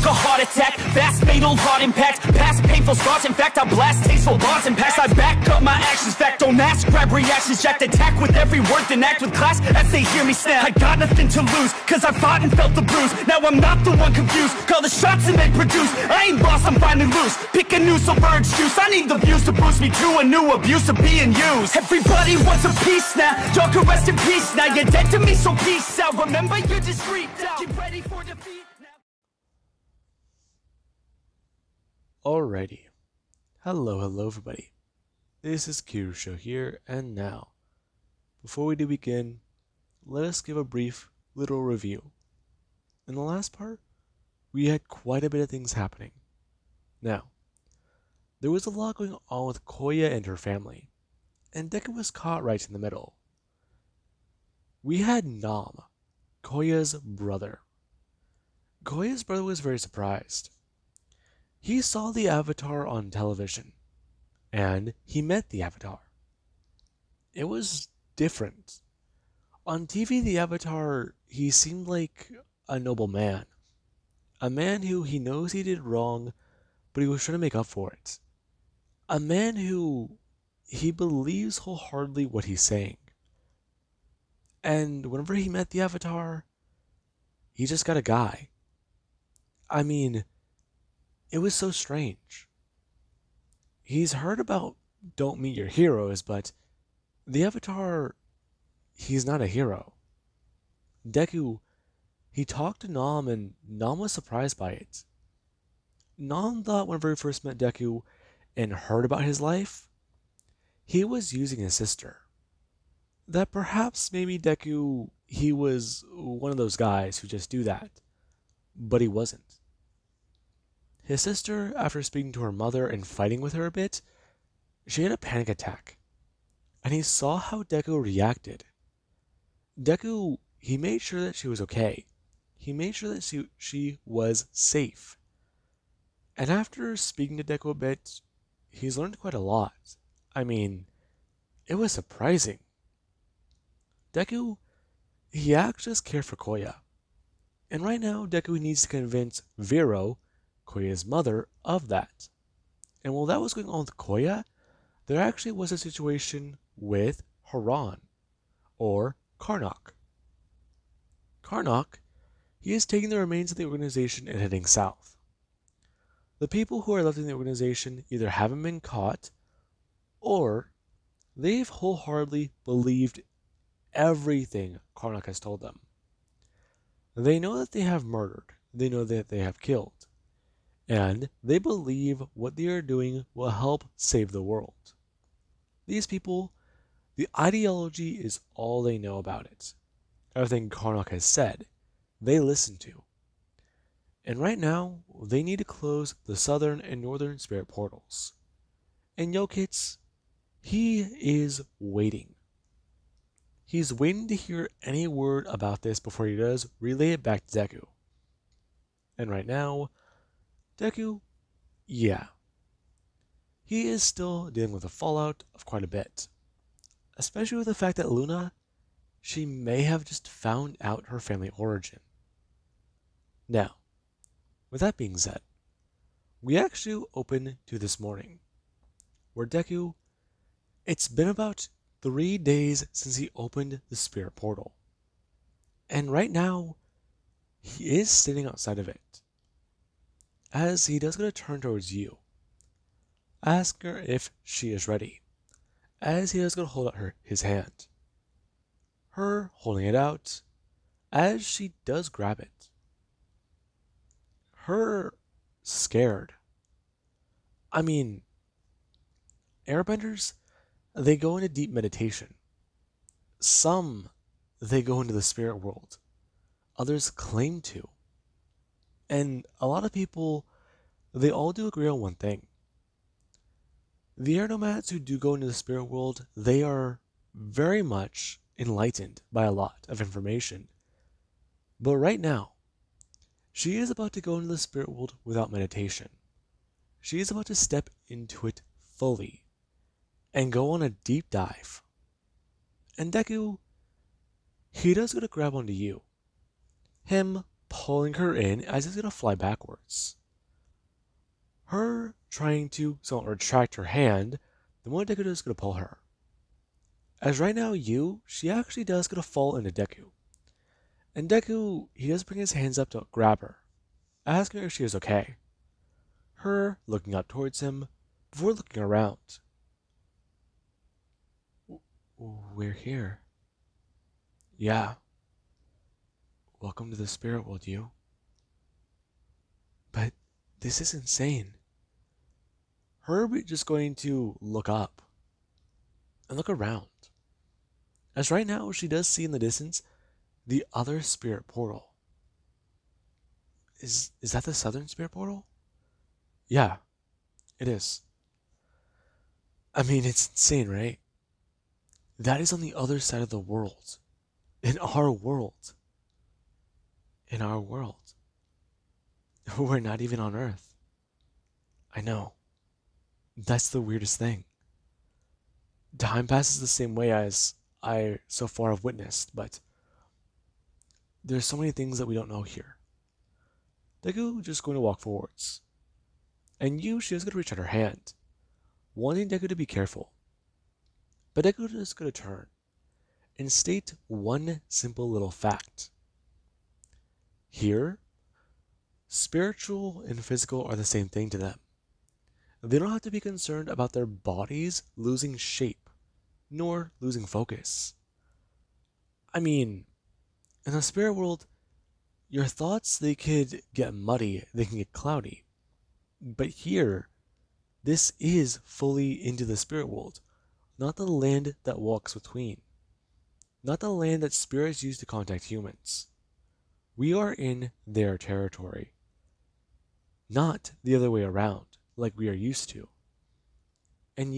a heart attack. Fast fatal heart impact. Past painful scars. In fact, I blast tasteful bars and past. I back up my actions. Fact, don't ask. Grab reactions. Jacked attack with every word. Then act with class as they hear me snap. I got nothing to lose, cause I fought and felt the bruise. Now I'm not the one confused. Call the shots and they produce. I ain't lost, I'm finally loose. Pick a new silver juice. I need the views to boost me to a new abuse of being used. Everybody wants a piece now. Y'all can rest in peace now. You're dead to me, so peace out. Remember, you're discreet now. Get ready for defeat now. Alrighty. Hello everybody. This is Kirusho here, and now, before we do begin, let us give a brief little review. In the last part, we had quite a bit of things happening. Now, there was a lot going on with Koya and her family, and Deku was caught right in the middle. We had Nam, Koya's brother. Koya's brother was very surprised. He saw the Avatar on television, and he met the Avatar. It was different. On TV, the Avatar, he seemed like a noble man. A man who he knows he did wrong, but he was trying to make up for it. A man who he believes wholeheartedly what he's saying. And whenever he met the Avatar, he just got a guy. I mean, it was so strange. He's heard about don't meet your heroes, but the Avatar, he's not a hero. Deku, he talked to Nam, and Nam was surprised by it. Nam thought whenever he first met Deku and heard about his life, he was using his sister. That perhaps maybe Deku, he was one of those guys who just do that. But he wasn't. His sister, after speaking to her mother and fighting with her a bit, she had a panic attack. And he saw how Deku reacted. Deku, he made sure that she was okay. He made sure that she was safe. And after speaking to Deku a bit, he's learned quite a lot. I mean, it was surprising. Deku, he actually does care for Koya. And right now, Deku needs to convince Vero, Koya's mother, of that. And while that was going on with Koya, there actually was a situation with Haran, or Karnak. Karnak, he is taking the remains of the organization and heading south. The people who are left in the organization either haven't been caught, or they've wholeheartedly believed everything Karnak has told them. They know that they have murdered, they know that they have killed, and they believe what they are doing will help save the world. These people, the ideology is all they know about it. Everything Karnak has said, they listen to. And right now, they need to close the southern and northern spirit portals. And Yokits, he is waiting. He's waiting to hear any word about this before he does relay it back to Deku. And right now, Deku, yeah. He is still dealing with the fallout of quite a bit. Especially with the fact that Luna, she may have just found out her family origin. Now, with that being said, we actually open to this morning, where Deku, it's been about 3 days since he opened the spirit portal. And right now, he is sitting outside of it. As he does going to turn towards you, ask her if she is ready, as he is going to hold out his hand. Her holding it out, as she does grab it. Her scared. I mean, airbenders, they go into deep meditation. Some, they go into the spirit world. Others claim to. And a lot of people, they all do agree on one thing. The air nomads who do go into the spirit world, they are very much enlightened by a lot of information. But right now, she is about to go into the spirit world without meditation. She is about to step into it fully and go on a deep dive. And Deku, he does go to grab onto you. Him pulling her in as it's gonna fly backwards. Her trying to retract her hand, the more Deku is gonna pull her. As right now, she actually does gonna fall into Deku. And Deku, he does bring his hands up to grab her, asking her if she is okay. Her looking up towards him before looking around. We're here. Yeah. Welcome to the spirit world, you. But this is insane. Her just going to look up and look around. As right now, she does see in the distance the other spirit portal. Is that the southern spirit portal? Yeah, it is. I mean, it's insane, right? That is on the other side of the world. In our world. In our world. We're not even on Earth. I know. That's the weirdest thing. Time passes the same way as I so far have witnessed, but there's so many things that we don't know here. Deku just going to walk forwards. And she is going to reach out her hand, wanting Deku to be careful. But Deku is going to turn and state one simple little fact. Here, spiritual and physical are the same thing to them. They don't have to be concerned about their bodies losing shape, nor losing focus. I mean, in the spirit world, your thoughts, they could get muddy, they can get cloudy. But here, this is fully into the spirit world, not the land that walks between. Not the land that spirits use to contact humans. We are in their territory. Not the other way around, like we are used to. And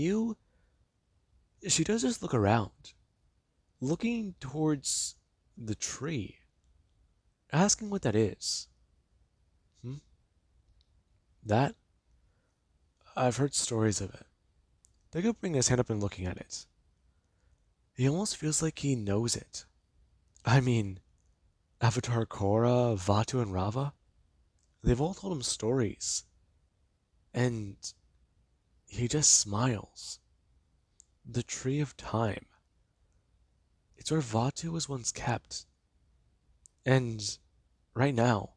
she does just look around, looking towards the tree, asking what that is. That? I've heard stories of it. Deku bring his hand up and looking at it. He almost feels like he knows it. I mean, Avatar Korra, Vaatu, and Rava, they've all told him stories. And he just smiles. The Tree of Time. It's where Vaatu was once kept. And right now,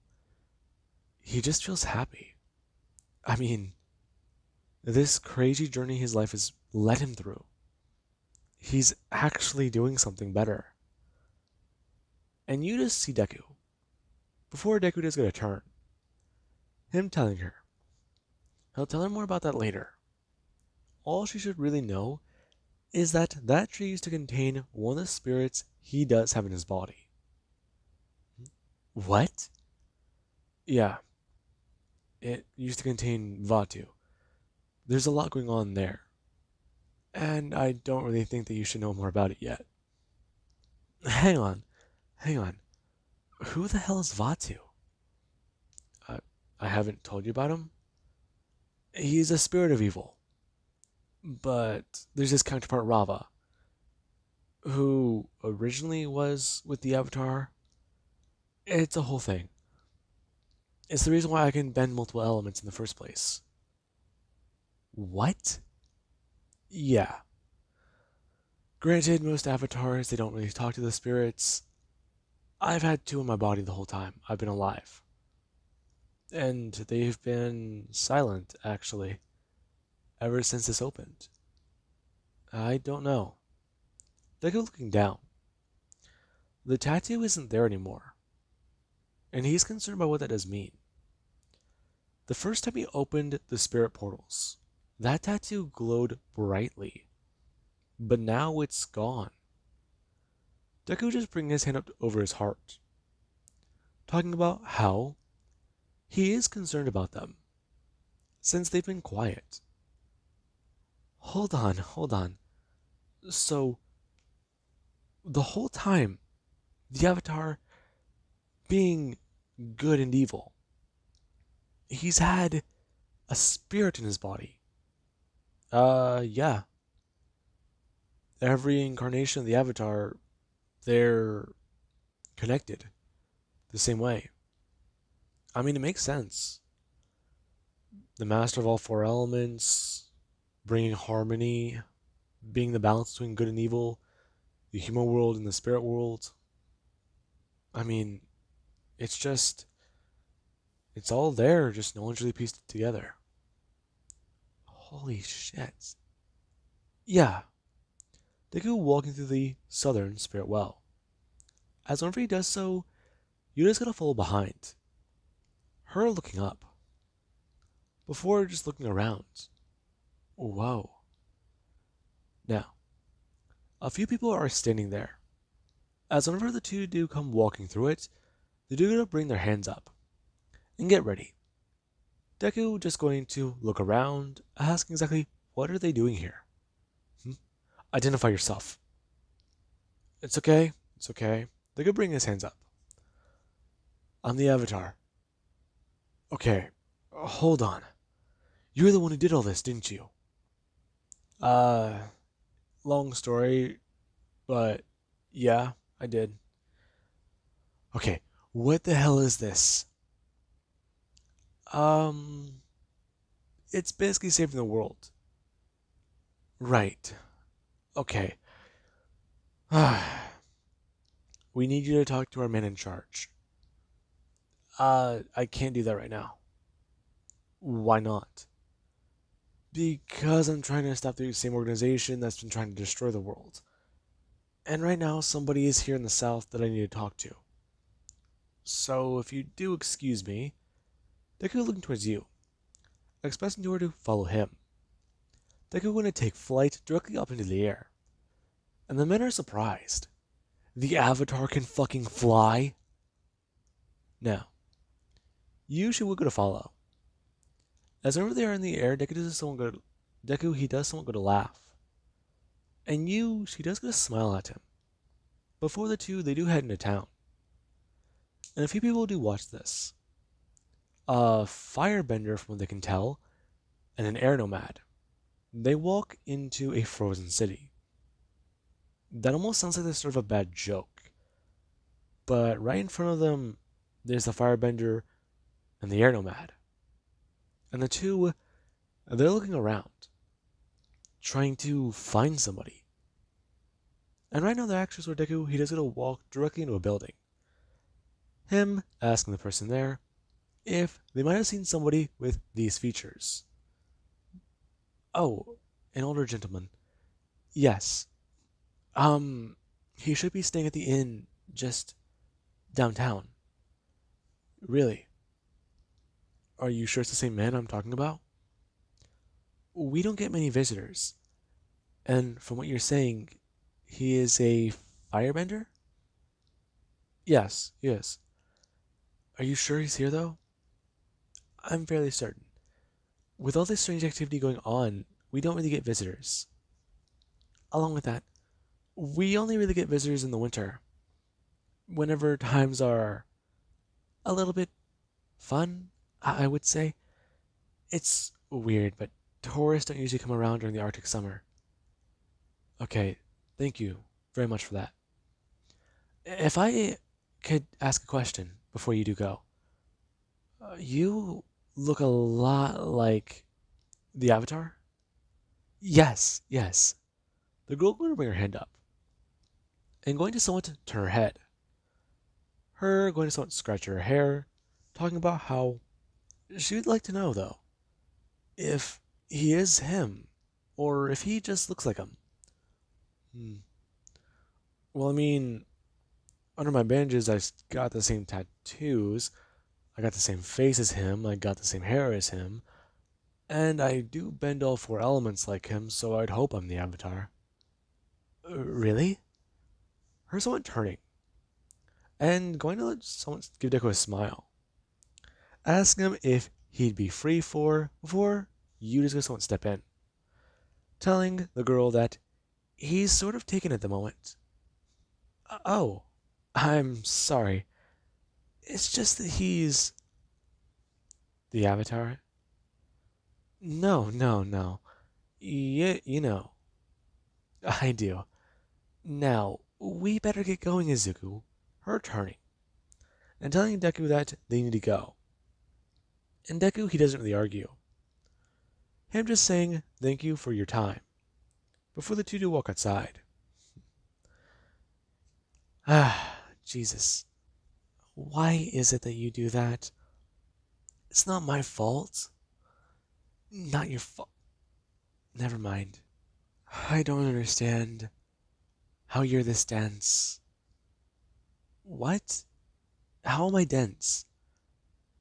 he just feels happy. I mean, this crazy journey his life has led him through, he's actually doing something better. And you just see Deku, before Deku is going to turn, him telling her. He'll tell her more about that later. All she should really know is that that tree used to contain one of the spirits he does have in his body. What? Yeah. It used to contain Vaatu. There's a lot going on there. And I don't really think that you should know more about it yet. Hang on. Who the hell is Vaatu? I haven't told you about him. He's a spirit of evil. But there's his counterpart Rava, who originally was with the Avatar. It's a whole thing. It's the reason why I can bend multiple elements in the first place. What? Yeah. Granted, most avatars, they don't really talk to the spirits. I've had two in my body the whole time I've been alive. And they've been silent, actually, ever since this opened. I don't know. Deku looking down. The tattoo isn't there anymore. And he's concerned about what that does mean. The first time he opened the spirit portals, that tattoo glowed brightly. But now it's gone. Deku just bringing his hand up over his heart, talking about how he is concerned about them, since they've been quiet. Hold on. So, the whole time, the Avatar being good and evil, he's had a spirit in his body. Yeah. Every incarnation of the Avatar, they're connected the same way. I mean, it makes sense. The master of all four elements, bringing harmony, being the balance between good and evil, the human world and the spirit world. I mean, it's just, it's all there, just no one's really pieced it together. Holy shit. Yeah, Deku walking through the southern spirit well. As whenever he does so, Yuda's gonna follow behind, her looking up, before just looking around. Whoa. Now, a few people are standing there. As whenever the two do come walking through it, they do gonna bring their hands up. And get ready. Deku just going to look around, asking exactly what are they doing here? Identify yourself. It's okay, it's okay. Deku bring his hands up. I'm the Avatar. Okay, hold on. You're the one who did all this, didn't you? Uh, long story, but yeah, I did. Okay, what the hell is this? Um, it's basically saving the world. Right. Okay. We need you to talk to our man in charge. I can't do that right now. Why not? Because I'm trying to stop the same organization that's been trying to destroy the world. And right now, somebody is here in the south that I need to talk to. So, if you do excuse me, Deku looking towards you, expecting her to follow him. Deku going to take flight directly up into the air. And the men are surprised. The Avatar can fucking fly? Now, you should look to follow. As whenever they are in the air, Deku he does somewhat go to laugh. And she does go to smile at him. Before the two, they do head into town. And a few people do watch this. A firebender, from what they can tell, and an air nomad. They walk into a frozen city. That almost sounds like this sort of a bad joke. But right in front of them, there's the firebender and the air nomad. And the two, they're looking around, trying to find somebody. And right now, the actress where Deku, he does get to walk directly into a building. Him asking the person there if they might have seen somebody with these features. Oh, an older gentleman. Yes. He should be staying at the inn just downtown. Really? Are you sure it's the same man I'm talking about? We don't get many visitors. And from what you're saying, he is a firebender? Yes, yes. Are you sure he's here, though? I'm fairly certain. With all this strange activity going on, we don't really get visitors. Along with that, we only really get visitors in the winter. Whenever times are a little bit fun, I would say. It's weird, but tourists don't usually come around during the Arctic summer. Okay, thank you very much for that. If I could ask a question before you do go. You look a lot like the Avatar? Yes, yes. The girl going to bring her hand up and going to somewhat turn her head. Her going to somewhat scratch her hair, talking about how she would like to know, though, if he is him or if he just looks like him. Hmm. Well, I mean, under my bandages, I got the same tattoos. I got the same face as him. I got the same hair as him. And I do bend all four elements like him, so I'd hope I'm the Avatar. Really? Her someone turning and going to let someone give Deku a smile. Asking him if he'd be free before you just go someone step in. Telling the girl that he's sort of taken at the moment. Oh, I'm sorry. It's just that he's the Avatar. No, no, no. You know. I do. Now, we better get going, Izuku. Her turning. And telling Deku that they need to go. And Deku, he doesn't really argue. Him just saying thank you for your time before the two do walk outside. Ah, Jesus. Why is it that you do that? It's not my fault. Not your fault. Never mind. I don't understand how you're this dense. What? How am I dense?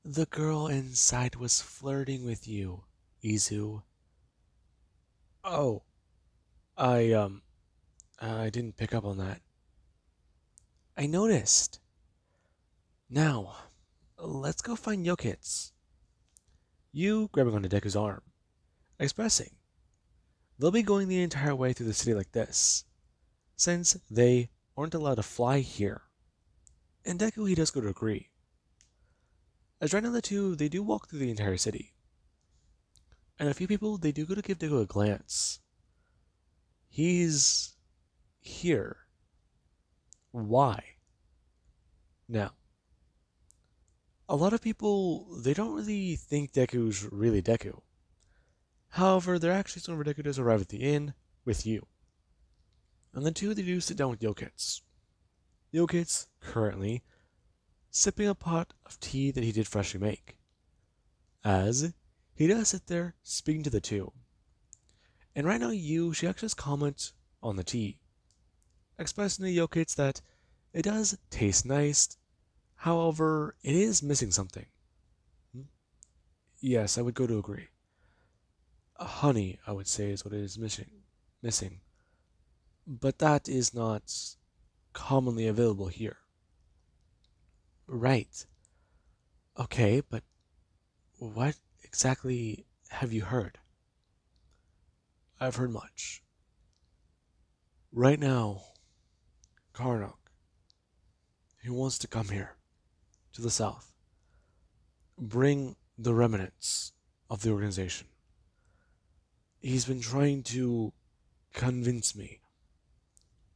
The girl inside was flirting with you, Izu. Oh, I, I didn't pick up on that. I noticed. Now, let's go find Yokits. You grabbing onto Deku's arm, expressing. They'll be going the entire way through the city like this, since they aren't allowed to fly here. And Deku, he does go to agree. As right now the two, they do walk through the entire city. And a few people, they do go to give Deku a glance. He's here. Why? Now, a lot of people, they don't really think Deku's really Deku. However, they're actually soon Deku does arrive at the inn with you. And the two, they do sit down with Yokits. Yokits, currently, sipping a pot of tea that he did freshly make. As he does sit there speaking to the two. And right now she actually has comment on the tea, expressing to Yokits that it does taste nice, however, it is missing something. Yes, I would go to agree. Honey, I would say, is what it is missing. But that is not commonly available here. Right. Okay, but what exactly have you heard? I've heard much. Right now, Karnak, he wants to come here, to the south, bring the remnants of the organization. He's been trying to convince me,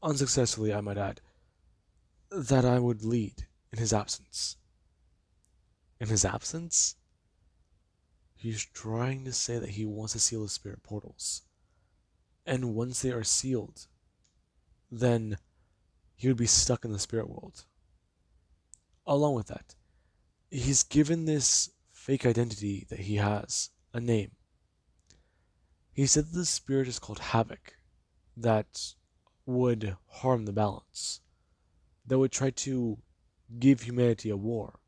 unsuccessfully I might add, that I would lead in his absence. In his absence? He's trying to say that he wants to seal the spirit portals. And once they are sealed, then he would be stuck in the spirit world. Along with that, he's given this fake identity that he has a name. He said that the spirit is called Havoc, that would harm the balance, that would try to give humanity a war.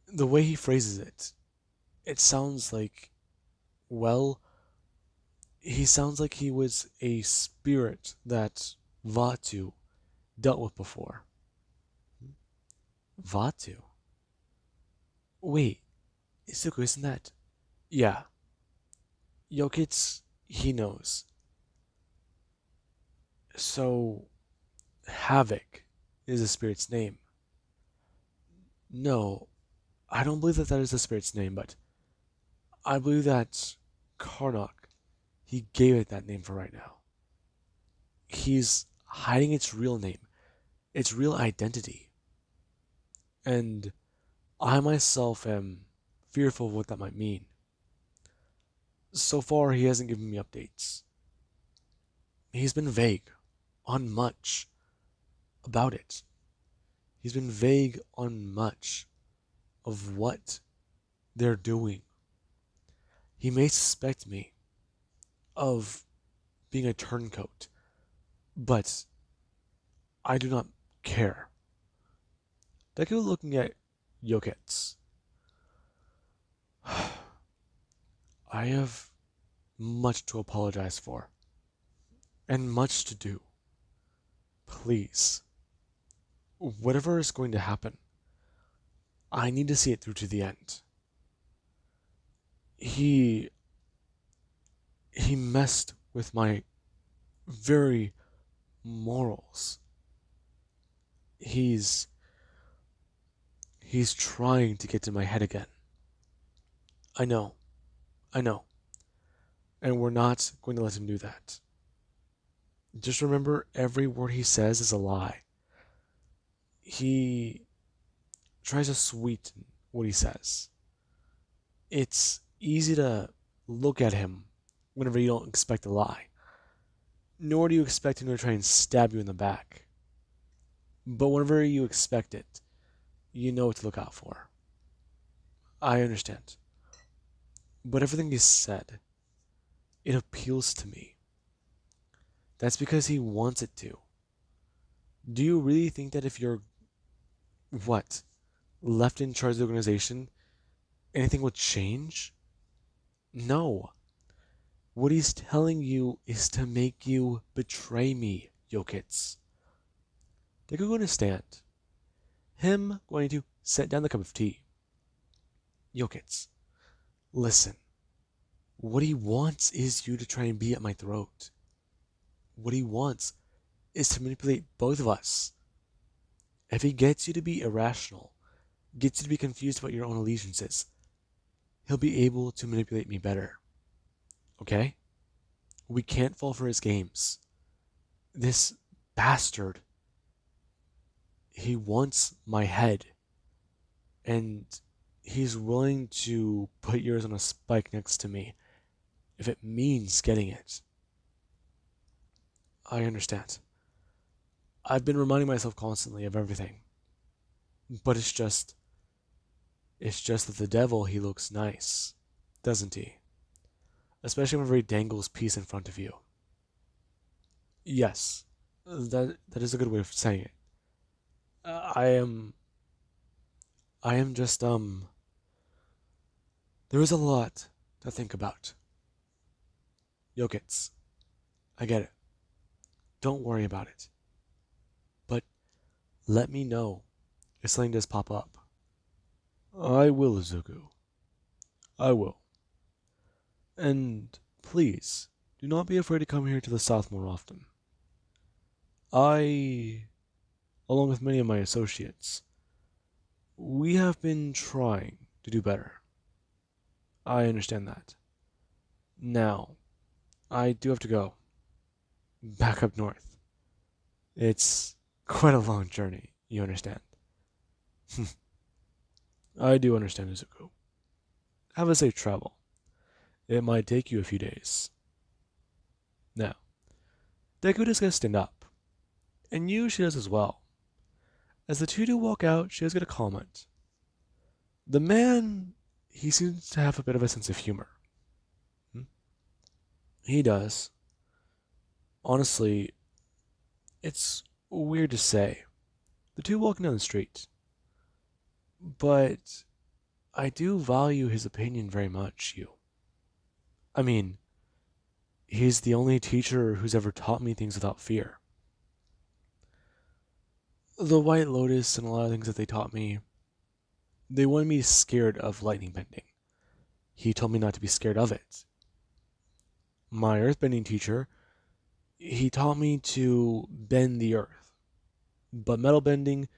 The way he phrases it, it sounds like, well, he sounds like he was a spirit that Vatu dealt with before. Vatu? Wait, Isuku, isn't that? Yeah. Yokits, he knows. So, Havoc is the spirit's name. No, I don't believe that is the spirit's name, but I believe that Karnak, he gave it that name for right now. He's hiding its real name, its real identity. And I myself am fearful of what that might mean. So far, he hasn't given me updates. He's been vague on much about it. He's been vague on much of what they're doing. He may suspect me of being a turncoat, but I do not care. Deku looking at Yokets. I have much to apologize for, and much to do. Please, whatever is going to happen, I need to see it through to the end. He messed with my very morals. He's trying to get to my head again. I know. And we're not going to let him do that. Just remember, every word he says is a lie. He tries to sweeten what he says. It's easy to look at him whenever you don't expect a lie, nor do you expect him to try and stab you in the back. But whenever you expect it, you know what to look out for. I understand. But everything he said, it appeals to me. That's because he wants it to. Do you really think that if you're, what, left in charge of the organization, anything will change? No. What he's telling you is to make you betray me, Yokits. Deku going to stand. Him going to set down the cup of tea. Yokits, listen. What he wants is you to try and be at my throat. What he wants is to manipulate both of us. If he gets you to be irrational, gets you to be confused about your own allegiances, he'll be able to manipulate me better. Okay? We can't fall for his games. This bastard, he wants my head. And he's willing to put yours on a spike next to me if it means getting it. I understand. I've been reminding myself constantly of everything. But it's just that the devil, he looks nice, doesn't he? Especially whenever he dangles peace in front of you. Yes, that is a good way of saying it. I am just, there is a lot to think about. Yokits, I get it. Don't worry about it. But let me know if something does pop up. I will, Izuku. I will. And please, do not be afraid to come here to the south more often. I, along with many of my associates, we have been trying to do better. I understand that. Now, I do have to go. Back up north. It's quite a long journey, you understand. I do understand, Izuku. Have a safe travel. It might take you a few days. Now, Deku is going to stand up, and she does as well. As the two do walk out, she does get a comment. The man, he seems to have a bit of a sense of humor. He does. Honestly, it's weird to say. The two walking down the street. But I do value his opinion very much, you. I mean, he's the only teacher who's ever taught me things without fear. The White Lotus and a lot of things that they taught me, they wanted me scared of lightning bending. He told me not to be scared of it. My earthbending teacher, he taught me to bend the earth. But metal bending,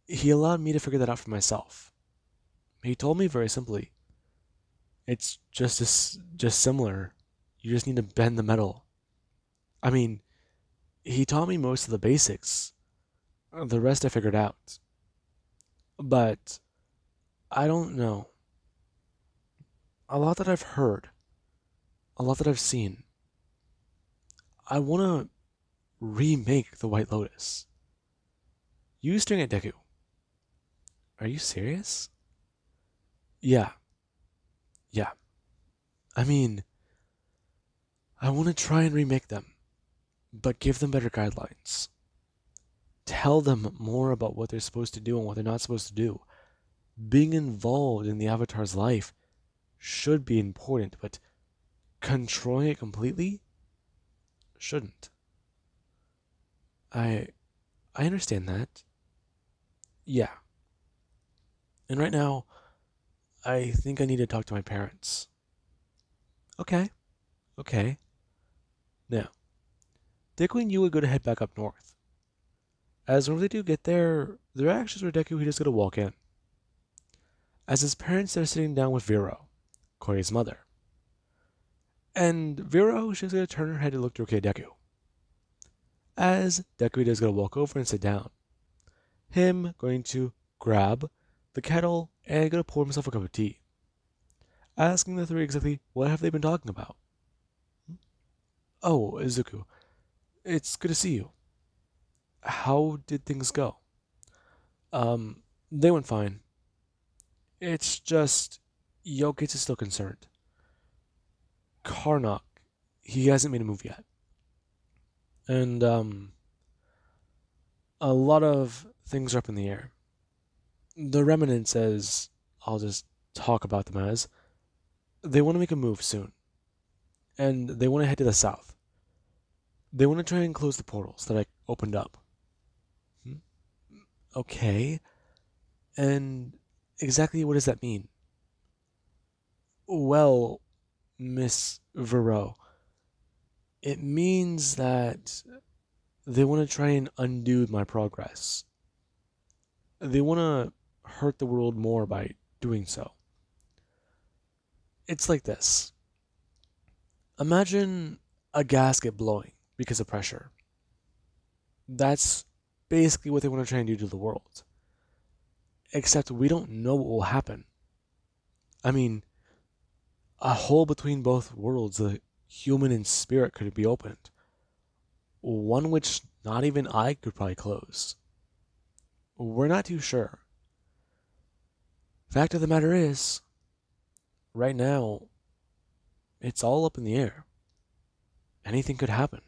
he allowed me to figure that out for myself. He told me very simply, it's just similar. You just need to bend the metal. I mean, he taught me most of the basics. The rest I figured out. But I don't know. A lot that I've heard, a lot that I've seen, I want to remake the White Lotus. You staring at Deku. Are you serious? Yeah. I mean, I want to try and remake them, but give them better guidelines. Tell them more about what they're supposed to do and what they're not supposed to do. Being involved in the Avatar's life should be important, but controlling it completely shouldn't. I understand that. Yeah. And right now, I think I need to talk to my parents. Okay. Now, Deku and you would go to head back up north. As when they do get there, their actions for Deku, he just gonna walk in. As his parents are sitting down with Vero, Korey's mother. And Vero, she's gonna turn her head to look to Deku. As Deku is gonna walk over and sit down. Him going to grab the kettle, and go to pour himself a cup of tea, asking the three exactly what have they been talking about. Oh, Izuku, it's good to see you. How did things go? Um, they went fine. It's just Jokic is still concerned. Karnak, he hasn't made a move yet. And a lot of things are up in the air. The remnants, as I'll just talk about them as, they want to make a move soon. And they want to head to the south. They want to try and close the portals that I opened up. Okay. And exactly what does that mean? Well, Miss Vero, it means that they want to try and undo my progress. They want to hurt the world more by doing so. It's like this. Imagine a gasket blowing because of pressure. That's basically what they want to try and do to the world. Except we don't know what will happen. I mean, a hole between both worlds, the human and spirit, could be opened. One which not even I could probably close. We're not too sure. Fact of the matter is, right now, it's all up in the air. Anything could happen.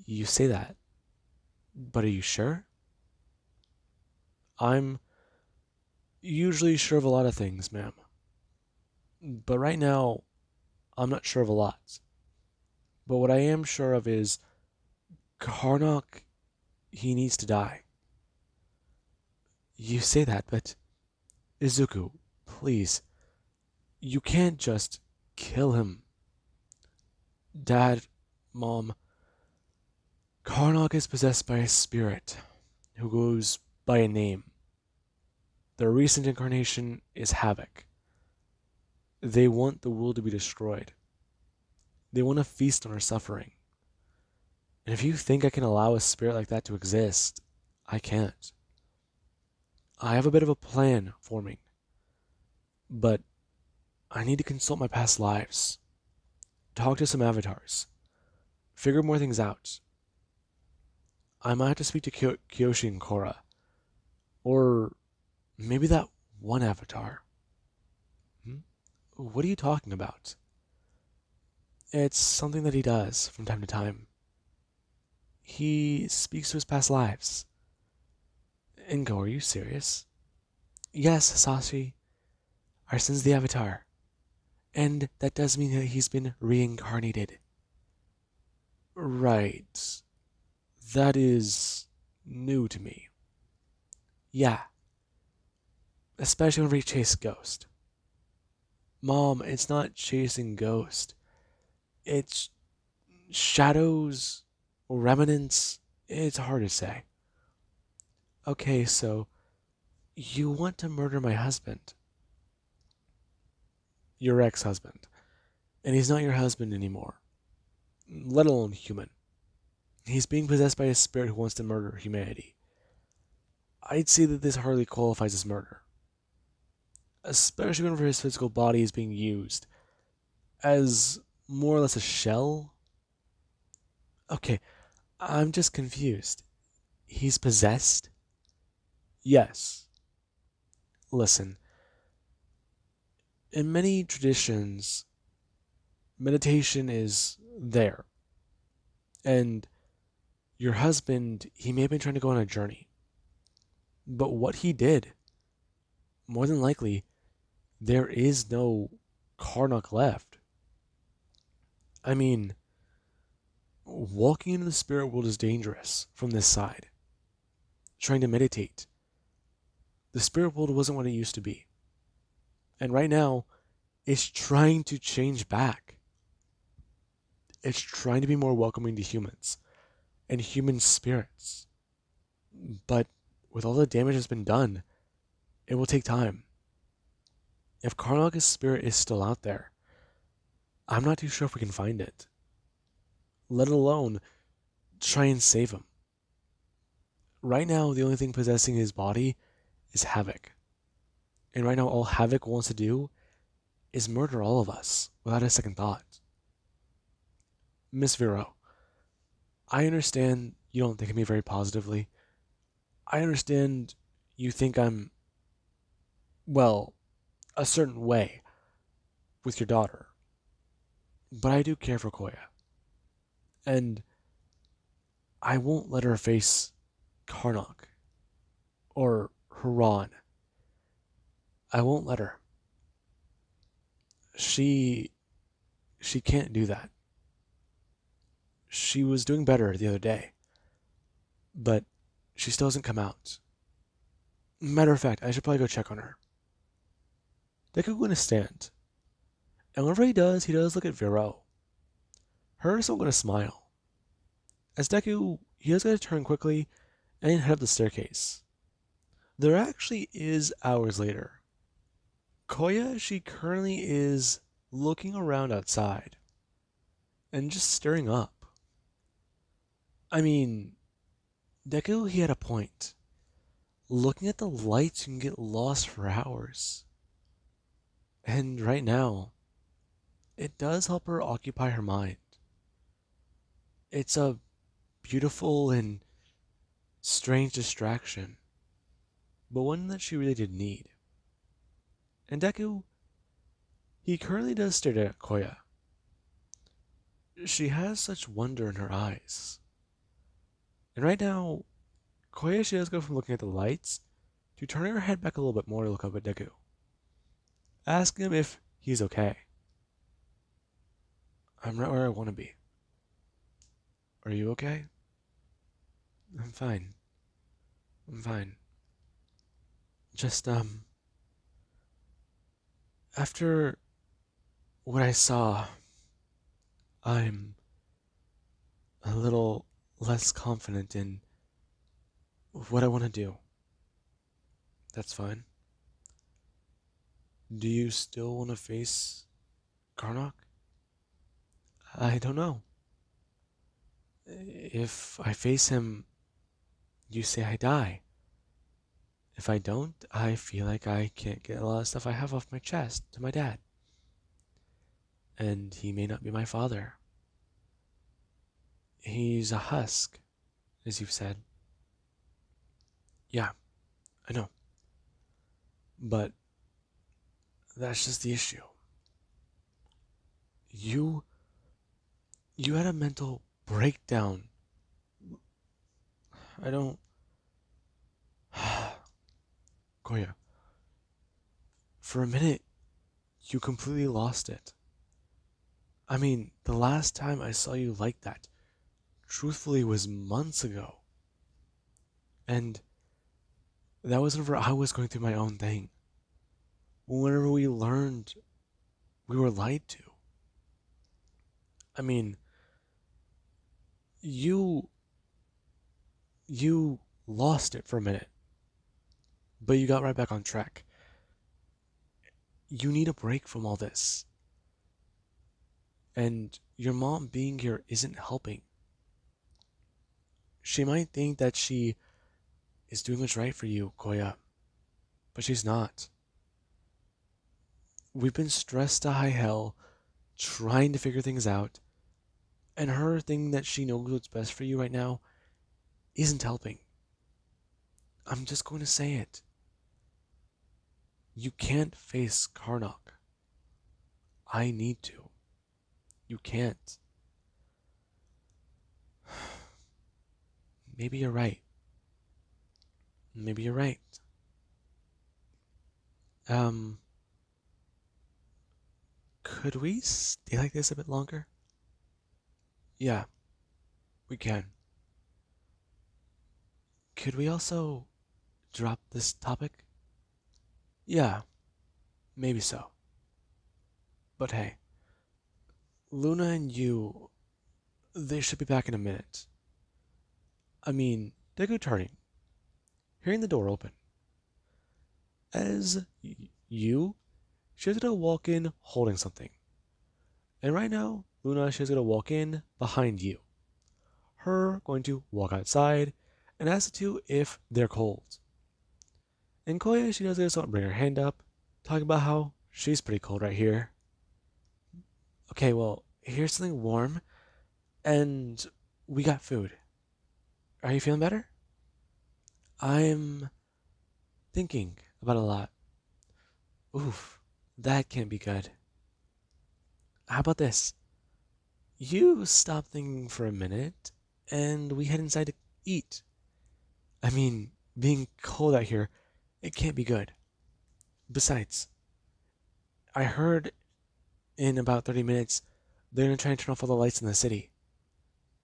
You say that, but are you sure? I'm usually sure of a lot of things, ma'am. But right now, I'm not sure of a lot. But what I am sure of is Karnak, he needs to die. You say that, but Izuku, please, you can't just kill him. Dad, Mom, Karnak is possessed by a spirit who goes by a name. Their recent incarnation is Havoc. They want the world to be destroyed. They want to feast on our suffering. And if you think I can allow a spirit like that to exist, I can't. I have a bit of a plan forming, but I need to consult my past lives, talk to some avatars, figure more things out. I might have to speak to Kyoshi and Korra, or maybe that one avatar. What are you talking about? It's something that he does from time to time. He speaks to his past lives. Ingo, are you serious? Yes, Sashi. Our son's the Avatar. And that does mean that he's been reincarnated. Right. That is new to me. Yeah. Especially whenever he chases Ghost. Mom, it's not chasing Ghost. It's shadows, remnants. It's hard to say. Okay, so you want to murder my husband. Your ex-husband. And he's not your husband anymore. Let alone human. He's being possessed by a spirit who wants to murder humanity. I'd say that this hardly qualifies as murder. Especially whenever his physical body is being used as more or less a shell. Okay, I'm just confused. He's possessed? Yes. Listen, in many traditions, meditation is there. And your husband, he may have been trying to go on a journey. But what he did, more than likely, there is no Karnak left. I mean, walking into the spirit world is dangerous from this side. Trying to meditate. The spirit world wasn't what it used to be. And right now, it's trying to change back. It's trying to be more welcoming to humans and human spirits. But with all the damage that's been done, it will take time. If Karnak's spirit is still out there, I'm not too sure if we can find it. Let alone try and save him. Right now, the only thing possessing his body is Havoc. And right now, all Havoc wants to do is murder all of us without a second thought. Miss Vero, I understand you don't think of me very positively. I understand you think I'm, well, a certain way with your daughter. But I do care for Koya. And I won't let her face Karnak or Haran. I won't let her. She can't do that. She was doing better the other day, but she still hasn't come out. Matter of fact, I should probably go check on her. Deku going to stand, and whenever he does look at Vero. Her is not going to smile. As Deku, he is going to turn quickly and head up the staircase. There actually is hours later. Koya, she currently is looking around outside and just staring up. I mean, Deku, he had a point. Looking at the lights, you can get lost for hours. And right now, it does help her occupy her mind. It's a beautiful and strange distraction, but one that she really did need. And Deku, he currently does stare at Koya. She has such wonder in her eyes. And right now, Koya, she does go from looking at the lights to turning her head back a little bit more to look up at Deku, asking him if he's okay. I'm right where I want to be. Are you okay? I'm fine. I'm fine. Just, after what I saw, I'm a little less confident in what I want to do. That's fine. Do you still want to face Karnak? I don't know. If I face him, you say I die. If I don't, I feel like I can't get a lot of stuff I have off my chest to my dad. And he may not be my father. He's a husk, as you've said. Yeah, I know. But that's just the issue. You had a mental breakdown. I don't... Koya, for a minute, you completely lost it. I mean, the last time I saw you like that, truthfully, was months ago. And that was whenever I was going through my own thing. Whenever we learned we were lied to. I mean, you lost it for a minute, but you got right back on track. You need a break from all this. And your mom being here isn't helping. She might think that she is doing what's right for you, Koya, but she's not. We've been stressed to high hell, trying to figure things out, and her thinking that she knows what's best for you right now isn't helping. I'm just going to say it. You can't face Karnak. I need to. You can't. Maybe you're right. Maybe you're right. Could we stay like this a bit longer? Yeah, we can. Could we also drop this topic? Yeah, maybe so. But hey, Luna and you, they should be back in a minute. I mean, Deku turning, hearing the door open. As you, she's gonna walk in holding something. And right now, Luna, she's gonna walk in behind you. Her going to walk outside and ask the two if they're cold. And Koya, she does this, so bring her hand up, talking about how she's pretty cold right here. Okay, well, here's something warm, and we got food. Are you feeling better? I'm thinking about it a lot. Oof, that can't be good. How about this? You stop thinking for a minute, and we head inside to eat. I mean, being cold out here, it can't be good. Besides, I heard in about 30 minutes they're gonna try and turn off all the lights in the city.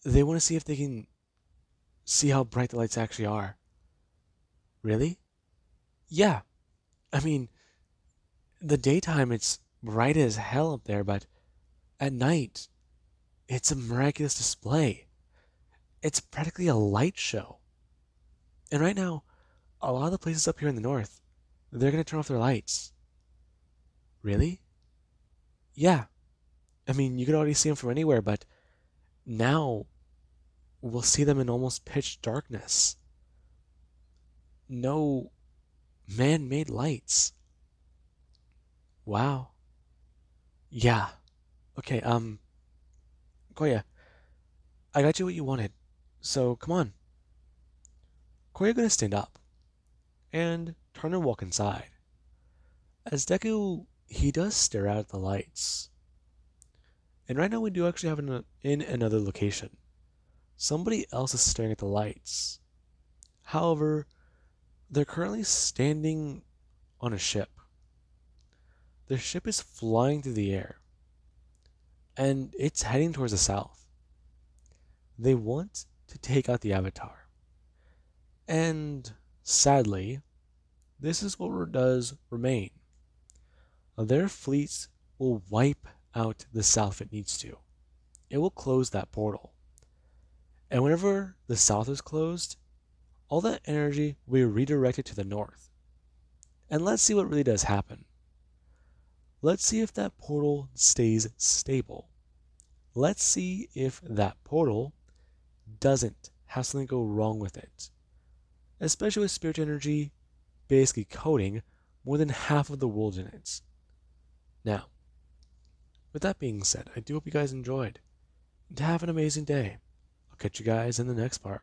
They want to see if they can see how bright the lights actually are. Really? Yeah. I mean, the daytime it's bright as hell up there, but at night it's a miraculous display. It's practically a light show. And right now, a lot of the places up here in the north, they're gonna turn off their lights. Really? Yeah. I mean, you could already see them from anywhere, but now we'll see them in almost pitch darkness. No man-made lights. Wow. Yeah. Okay, Koya, I got you what you wanted. So come on. Koya gonna stand up and turn and walk inside. As Deku, he does stare out at the lights. And right now we do actually have in another location. Somebody else is staring at the lights. However, they're currently standing on a ship. The ship is flying through the air, and it's heading towards the south. They want to take out the Avatar. And sadly, this is what does remain. Their fleets will wipe out the south if it needs to. It will close that portal. And whenever the south is closed, all that energy will be redirected to the north. And let's see what really does happen. Let's see if that portal stays stable. Let's see if that portal doesn't have something go wrong with it. Especially with spirit energy basically coating more than half of the world in it. Now, with that being said, I do hope you guys enjoyed. And have an amazing day. I'll catch you guys in the next part.